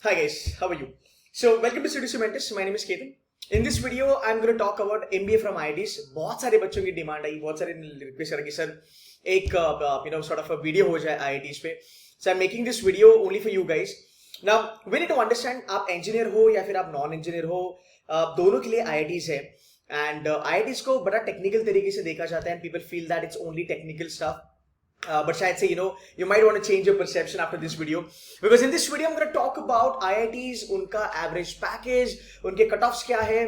Hi guys, how are you? So welcome to Studio Cementis. My name is Ketan. In this video, I'm going to talk about MBA from IITs. बहुत सारे बच्चों की demand आई, बहुत सारे request करेंगे sir एक sort of a video हो जाए IITs पे. So I'm making this video only for you guys. Now we need to understand आप engineer हो या फिर आप non engineer हो, दोनों के लिए IITs है. And IITs को बड़ा टेक्निकल तरीके से देखा जाता है and people feel that it's only technical stuff. But शायद से you might want to change your perception after this video, because in this video I'm going to talk about IITs, उनका average package, उनके cutoffs क्या है,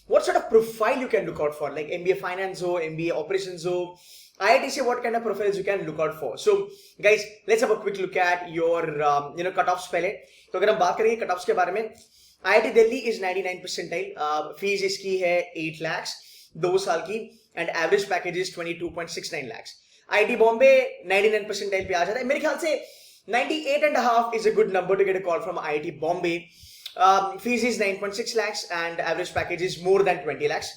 what sort of profile you can look out for, like MBA finance हो, MBA operations हो, IIT से what kind of profiles you can look out for. So guys, let's have a quick look at your cutoffs पहले. तो अगर हम बात करेंगे cutoffs के बारे में, IIT Delhi is 99 percentile, fees इसकी है 8 lakhs 2 साल की, and average package is 22.69 lakhs. IIT Bombay 99 percentile पे आ जाता है. मेरे ख्याल से 98.5 is a good number to get a call from IIT Bombay. Fees is 9.6 lakhs and average package is more than 20 lakhs.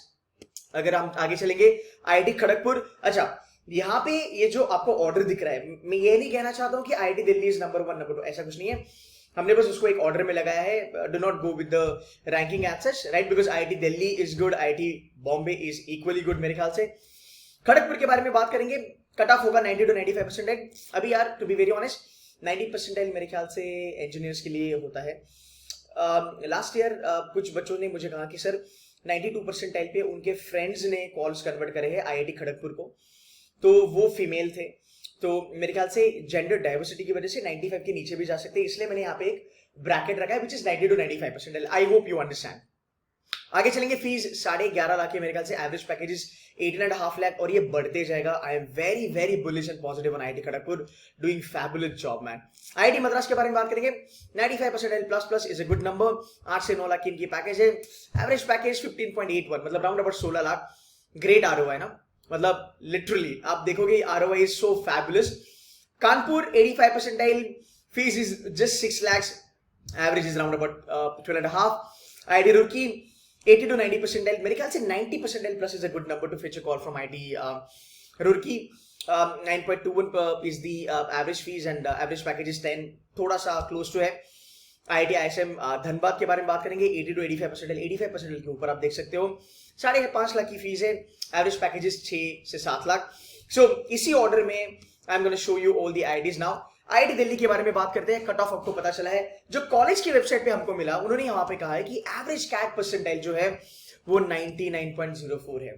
अगर हम आगे चलेंगे IIT खड़गपुर, अच्छा यहाँ पे ये जो आपको ऑर्डर दिख रहा है, मैं ये नहीं कहना चाहता हूँ कि IIT Delhi is number 1 number 2, ऐसा कुछ नहीं है. हमने बस उसको एक ऑर्डर में लगाया है. Do not go with the ranking as such, right, because IIT Delhi is good, IIT Bombay is equally good मेरे ख्याल से. खड़गपुर के बारे में बात करेंगे, कट ऑफ होगा 90 to 95 परसेंटाइल. अभी यार to be very honest 90 percentile मेरे ख्याल से इंजीनियर्स के लिए होता है. लास्ट ईयर कुछ बच्चों ने मुझे कहा कि सर 92 परसेंटाइल पे उनके फ्रेंड्स ने कॉल्स कन्वर्ट करे हैं IIT खड़गपुर को, तो वो फीमेल थे. तो मेरे ख्याल से जेंडर डाइवर्सिटी की वजह से 95 के नीचे भी जा सकते हैं, इसलिए मैंने यहाँ पे एक ब्रैकेट रखा है which is 90 to 95 percentile. I hope you understand. आगे चलेंगे. फीस 11.5 लाख है मेरे ख्याल से, एवरेज पैकेज इज 18.5 लाख और ये बढ़ते जाएगा. I am very very bullish and positive on IIT Kharagpur, doing fabulous job man. IIT Madras के बारे में बात करेंगे, 95 percentile plus plus is a good number. 8 से 9 लाख की इनकी पैकेज है. एवरेज पैकेज 15.81, मतलब round about 16 lakh. Great ROI ना, मतलब लिटरली आप देखोगे ROI is so fabulous. Kanpur 85 percentile, fees is just 6 lakhs, average is round about 12.5. IIT Roorkee 80 to 90 percentile, मेरे ख्याल से 90 percentile plus is a good number to fetch a call from IIT Roorkee. 9.21 is the average fees and average package is 10, थोड़ा सा close to है. IIT ISM Dhanbad के बारे में बात करेंगे, 80 to 85 percentile, 85 percentile के ऊपर आप देख सकते हो. 5.5 लाख की फीस है, एवरेज पैकेज 6 से 7 लाख. सो इसी ऑर्डर में I am gonna show you all the IITs now. IIT Delhi के बारे में बात करते हैं. कट ऑफ आपको पता चला है, जो कॉलेज की वेबसाइट पे हमको मिला, उन्होंने यहाँ पे कहा है कि एवरेज कैट परसेंटाइल जो है वो 99.04 है.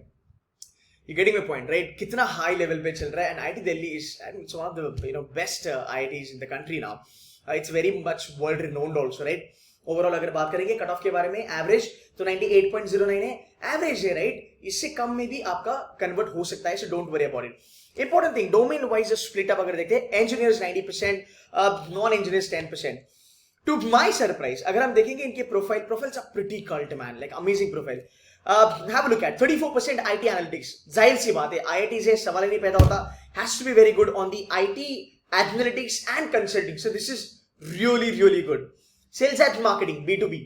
You getting my point, right? कितना हाई लेवल पे चल रहा है. And IIT Delhi is it's one of the best IITs in the country now. It's very much world renowned also, right? Overall अगर बात करेंगे कट ऑफ के बारे में, एवरेज तो 98.09 है, एवरेज है, राइट? इससे कम में भी आपका कन्वर्ट हो सकता है, so don't worry about it. Important thing, domain wise split up अगर देखते हैं, engineers 90%, non engineers 10%. To my surprise अगर हम देखेंगे इनके profiles are pretty cult man, like amazing profile. Have a look at 34% IT analytics. जाहिर सी बात है, IIT से सवाल ही नहीं पैदा होता. Has to be very good on the IT analytics and consulting, so this is really good. Sales and marketing B2B,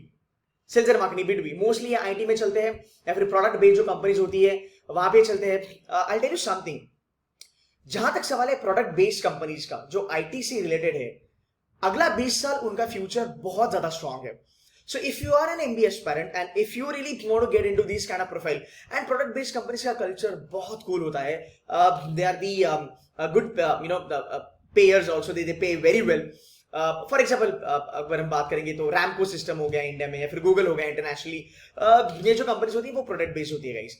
sales and marketing B2B mostly IIT में चलते हैं, या फिर प्रोडक्ट बेस्ड जो कंपनीज होती है वहां पे चलते हैं. आई टेल यू समथिंग, जहां तक सवाल है प्रोडक्ट बेस्ड कंपनीज का जो IT से रिलेटेड है, अगला 20 साल उनका फ्यूचर बहुत ज्यादा स्ट्रांग है. So if you are an MBA aspirant and if you really want to get into these kind of profile, and product based companies का कल्चर बहुत कूल होता है. They are the good payers also, they pay very well. For example अगर हम बात करेंगे तो Ramco system हो गया इंडिया में, या फिर गूगल हो गया इंटरनेशनली. ये जो कंपनीज होती है वो प्रोडक्ट बेस्ड होती है गाइस.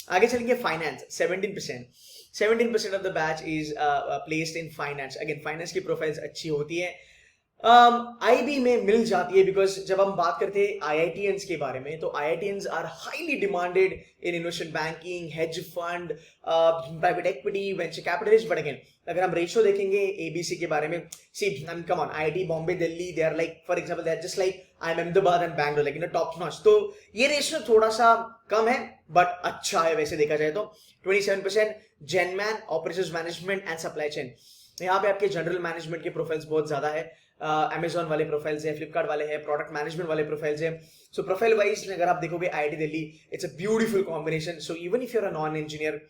आगे चलेंगे finance, 17% of the batch is placed in finance. Again finance की प्रोफाइल्स अच्छी होती है, IB में मिल जाती है, बिकॉज जब हम बात करते हैं IITians के बारे में, तो IITians are highly demanded in investment banking, hedge fund, private equity, venture capitalist. But again अगर हम रेशियो देखेंगे ABC के बारे में, C come on, IIT Bombay Delhi, they are like for example they are just like IIM Ahmedabad and Bangalore, like top notch. तो ये ratio थोड़ा सा कम है बट अच्छा है वैसे देखा जाए तो. 27% जेनमैन, operations management and supply chain. यहाँ पे आपके जनरल मैनेजमेंट के प्रोफाइल्स बहुत ज्यादा है. अमेजॉन वाले प्रोफाइल्स है, फ्लिपकार्ट वाले हैं, प्रोडक्ट मैनेजमेंट वाले प्रोफाइल्स है. सो प्रोफाइल वाइज अगर आप देखोगे IIT Delhi, it's a beautiful combination. So even if you are a non engineer,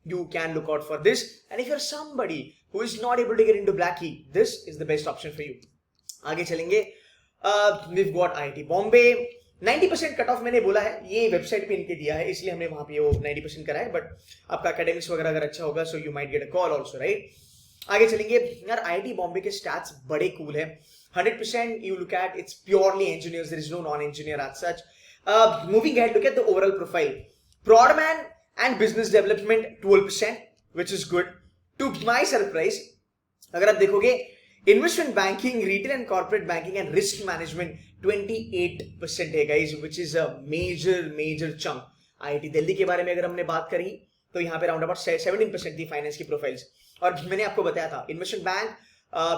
you can look out for this, and if you're somebody who is not able to get into black key, this is the best option for you. आगे चलेंगे. we've got IIT Bombay 90% cut off मैंने बोला है, ये website पे इनके दिया है, इसलिए हमने वहां पे वो 90% करा है, बट आपका एकेडमिक्स वगैरह अगर अच्छा होगा सो you might get a call also, right? आगे चलेंगे यार, IIT बॉम्बे के स्टैट्स बड़े कूल है. 100% you look at, it's purely engineers, there is no non-engineer as such. Moving ahead, look at the overall profile. Prodman and business development 12%, which is good. To my surprise, अगर आप देखोगे investment banking, retail and corporate banking and risk management 28% है guys, which is a major chunk. IIT Delhi के बारे में अगर हमने बात करी तो यहाँ पे राउंड अबाउट 17% थी फाइनेंस की प्रोफाइल्स. और मैंने आपको बताया था investment bank,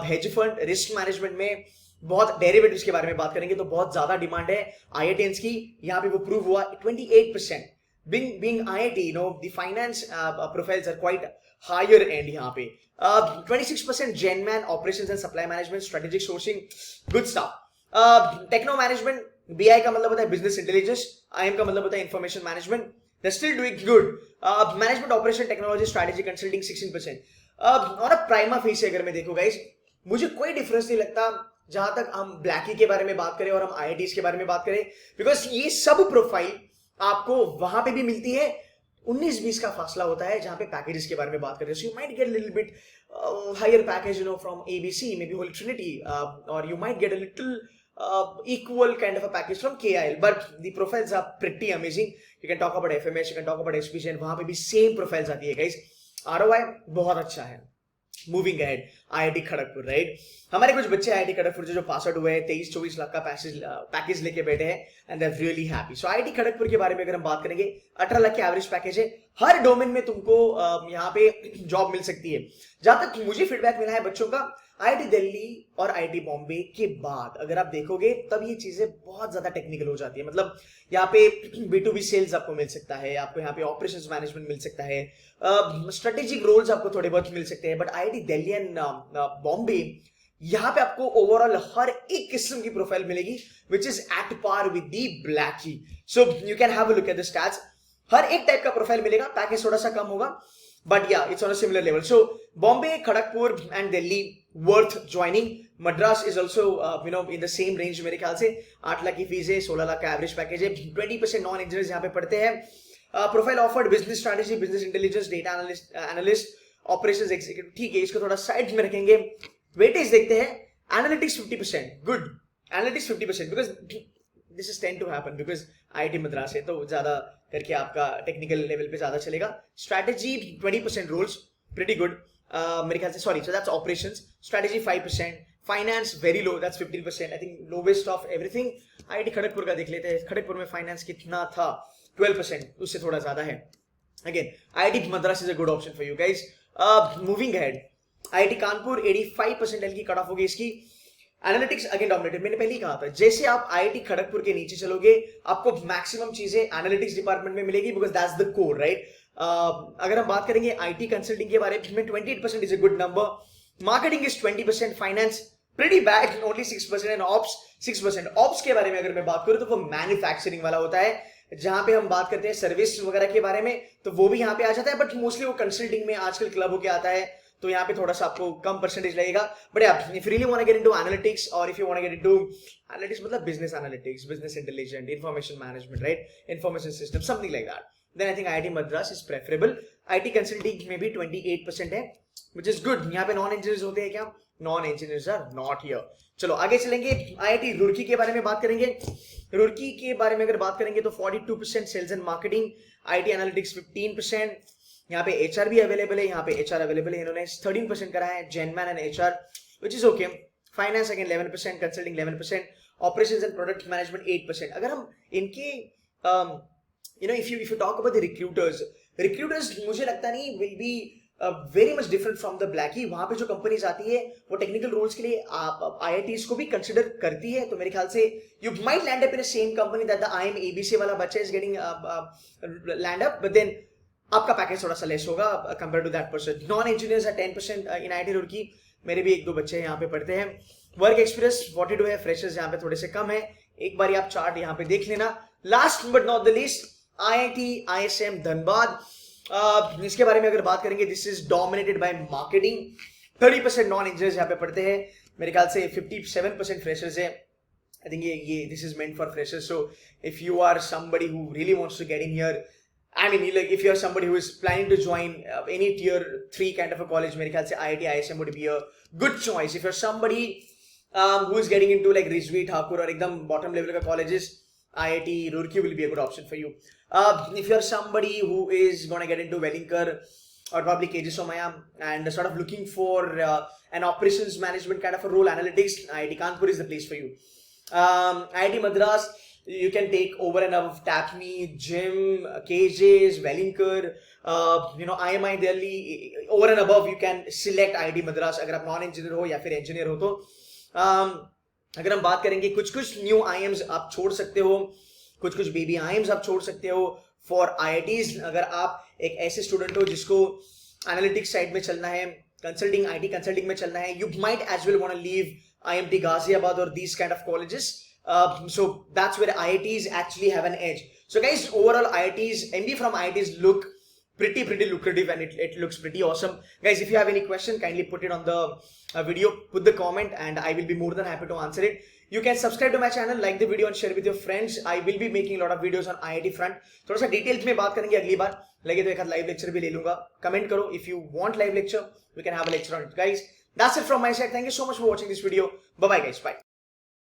hedge fund, risk management में बहुत डेरिवेटिव्स के बारे में बात करेंगे तो बहुत ज्यादा डिमांड है IITians की. यहाँ पे वो प्रूव हुआ. 28% being IIT, you know, the finance profiles are quite higher end यहाँ पे. 26% Genman, operations and supply management, strategic sourcing, good stuff. Techno management, BI का मतलब होता है business intelligence, IM का मतलब होता है information management. They're still doing good. Management, operation, technology, strategy, consulting 16%. और अब प्राइमा फेस अगर मैं देखूँ गाइस, मुझे कोई डिफरेंस नहीं लगता जहां तक हम ब्लैकी के बारे में बात करें और हम IITs के बारे में बात करें, बिकॉज ये सब प्रोफाइल आपको वहां पे भी मिलती है. 19-20 का फासला होता है जहां पे पैकेजेस के बारे में बात करें. So you might get little bit higher package, you know, from ABC, may be whole trinity, और you might get a little equal kind of a package from KIL, but the profiles are pretty amazing. You can talk about FMS, you can talk about SPC, and वहां पे भी same profiles आती है guys. ROI बहुत अच्छा है. Moving ahead, IIT Kharagpur, right? हमारे कुछ बच्चे IIT खड़गपुर जो पास आउट हुए हैं 23-24 लाख का पैकेज लेके बैठे हैं and they are really happy. So IIT Kharagpur के बारे में अगर हम बात करेंगे, 18 लाख के एवरेज पैकेज है. हर डोमेन में तुमको यहाँ पे जॉब मिल सकती है. जहां तक मुझे फीडबैक मिला है बच्चों का, IIT दिल्ली और IIT बॉम्बे के बाद अगर आप देखोगे तब ये चीजें बहुत ज्यादा टेक्निकल हो जाती है. मतलब यहाँ पे B2B सेल्स आपको मिल सकता है, आपको यहाँ पे ऑपरेशंस मैनेजमेंट मिल सकता है, स्ट्रेटेजिक रोल्स आपको थोड़े बहुत मिल सकते हैं. But IIT Delhi and Bombay, यहाँ पे आपको ओवरऑल हर एक किस्म की प्रोफाइल मिलेगी which is at par with the ब्लैकी. So you can have a look at the stats. हर एक टाइप का प्रोफाइल मिलेगा, पैकेज थोड़ा सा कम होगा, but yeah, it's on a similar level. So Bombay, Kharagpur and Delhi worth joining. Madras is also you know, in the same range मेरे ख्याल से. 8 लाख की फीस है, 16 लाख का एवरेज पैकेज है, 20% नॉन इंजीनियर्स यहाँ पे पढ़ते हैं. Profile offered business strategy, business intelligence, data analyst, operations executive. ठीक है, इसको थोड़ा साइड में रखेंगे. वेटेज देखते हैं. Analytics 50%, good. Analytics 50% because this is tend to happen because IIT Madras है तो ज्यादा करके आपका टेक्निकल लेवल पे ज्यादा चलेगा. स्ट्रैटेजी 20% रोल्स, प्रीटी गुड मेरे ख्याल से. Sorry, so that's operations. Strategy 5%, finance very low, that's 15%. I think lowest of everything. IIT Kharagpur का देख लेते हैं. खड़गपुर में फाइनेंस कितना था? 12%, उससे थोड़ा ज्यादा है. Again IIT Madras is a good option for you guys. Moving ahead, IIT Kanpur 85% की कट ऑफ होगी इसकी. Analytics again dominated. मैंने पहले ही कहा था, जैसे आप IIT खड़गपुर के नीचे चलोगे आपको मैक्सिमम चीजें एनालिटिक्स डिपार्टमेंट में मिलेगी because that's the core, right? अगर हम बात करेंगे IT कंसल्टिंग के बारे में, 28% is a good number. Marketing is 20%, finance pretty bad, only 6%, and ops 6%. ops के बारे में अगर मैं बात करूं तो वो मैन्युफैक्चरिंग वाला होता है. जहां पे हम बात करते हैं सर्विस वगैरह के बारे में तो वो भी यहाँ पे आ जाता है, बट मोस्टली वो कंसल्टिंग में आजकल क्लब होके आता है तो यहाँ पे थोड़ा सा आपको कम परसेंटेज लगेगा. But if really want to get into analytics और if you want to get into analytics, मतलब business analytics, business intelligent, information management, right, information system, something like that, then I think IIT Madras is preferable. IT consulting में भी 28% है, which is good. यहाँ पे non engineers होते हैं क्या? Non engineers are not here. चलो आगे चलेंगे. IIT रुड़की के बारे में बात करेंगे. रुड़की के बारे में अगर बात करेंगे तो 42% sales and marketing. IT analytics 15%. यहाँ पे HR भी अवेलेबल है, यहाँ पे HR अवेलेबल है. इन्होंने 13% करा है. जेनमैन and HR, which is okay. Finance again 11%, consulting 11%, operations and product management 8%. अगर हम इनके you know, if you talk about the recruiters मुझे लगता नहीं will be very much different from the Blackie. वहां पे जो कंपनीज आती है वो टेक्निकल रोल्स के लिए IITs को भी कंसिडर करती है. तो मेरे ख्याल से you might land up in a same company that the IIM ABC वाला बच्चा is getting land up, but then आपका पैकेज थोड़ा सा लेस होगा compare to that person. Non engineers are 10% in IIT Roorkee. मेरे भी 1-2 बच्चे यहाँ पे पढ़ते हैं. वर्क एक्सपीरियंस 42 है. फ्रेशर्स यहाँ पे थोड़े से कम है. एक बार आप चार्ट यहाँ पे देख लेना. Last but not the least, IIT ISM Dhanbad. इसके बारे में अगर बात करेंगे, this is dominated by marketing. 30% non engineers यहाँ पे पढ़ते हैं. मेरे ख्याल से 57% फ्रेशर्स है. I think this is meant for freshers. So if you are somebody who really wants to get in here, I mean, like if you're somebody who is planning to join any tier 3 kind of a college, मेरे ख्याल से IIT ISM would be a good choice. If you're somebody who is getting into like Rizvi, Thakur or एकदम bottom level का colleges, IIT Roorkee will be a good option for you. If you're somebody who is gonna get into Wellinger or probably KG Somaya and sort of looking for an operations management kind of a role, analytics, IIT Kanpur is the place for you. IIT Madras, you can take over and above TAPME, GYM, KJs, Wellinger, IMI Delhi, over and above you can select IIT Madras अगर आप non engineer हो या फिर engineer हो तो अगर हम बात करेंगे कुछ new IIMs आप छोड़ सकते हो, कुछ baby IIMs आप छोड़ सकते हो for IITs अगर आप एक ऐसे स्टूडेंट हो जिसको एनालिटिक्स साइड में चलना है, कंसल्टिंग IT कंसल्टिंग में चलना है, you might as well want to leave IMT Ghaziabad or these kind of colleges. So that's where IITs actually have an edge. So guys, overall IITs, MBA from IITs look pretty lucrative and it looks pretty awesome. Guys, if you have any question, kindly put it on the video, put the comment and I will be more than happy to answer it. You can subscribe to my channel, like the video and share with your friends. I will be making a lot of videos on IIT front. थोड़ा सा details में बात करेंगे अगली बार, लगे तो एक आध live lecture भी ले लूँगा. Comment करो if you want live lecture, we can have a lecture on it. Guys, that's it from my side. Thank you so much for watching this video. Bye bye guys. Bye.